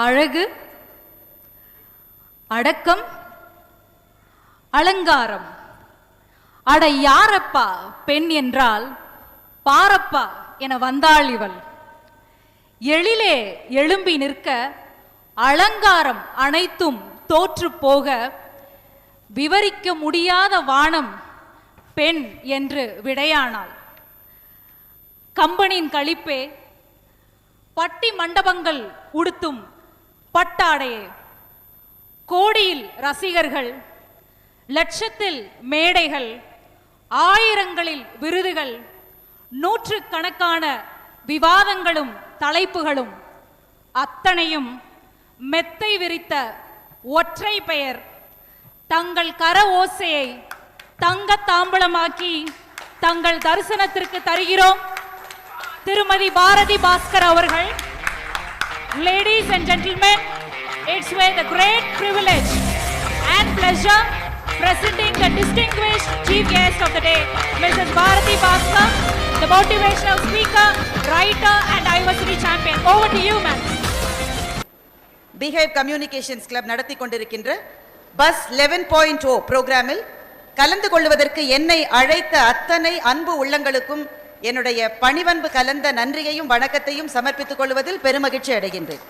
அழகு, அடக்கம், அலங்காரம். அட யாரப்பா பெண் என்றால் பாரப்பா என வந்தாள் இவள். எழிலே எழும்பி நிற்க அலங்காரம் அனைத்தும் தோற்று போக விவரிக்க முடியாத வானம் பெண் என்று விடையானாள். கம்பனின் களிப்பே, பட்டி மண்டபங்கள் உடுத்தும் பட்டாடையே, கோடியில் ரசிகர்கள், லட்சத்தில் மேடைகள், ஆயிரங்களில் விருதுகள், நூற்றுக்கணக்கான விவாதங்களும் தலைப்புகளும் அத்தனையும் மெத்தை விரித்த ஒற்றை பெயர் தங்கள் கர ஓசையை தங்க தாம்பளமாக்கி தங்கள் தரிசனத்திற்கு தருகிறோம். திருமதி பாரதி பாஸ்கர் அவர்கள். Ladies and gentlemen, it's with a great privilege and pleasure presenting the distinguished chief guest of the day, Mrs. Bharati Bhaskar, the motivational speaker, writer and diversity champion. Over to you, ma'am. Behave Communications Club நடத்தி கொண்டிருக்கின்ற bus 11.0 புரோகிராமில் கலந்து கொள்வதற்கு என்னை அழைத்த அத்தனை அன்பு உள்ளங்களுக்கும் என்னுடைய பணிவன்பு கலந்த நன்றியையும் வணக்கத்தையும் சமர்ப்பித்துக் கொள்வதில் பெருமகிழ்ச்சி அடைகின்றேன்.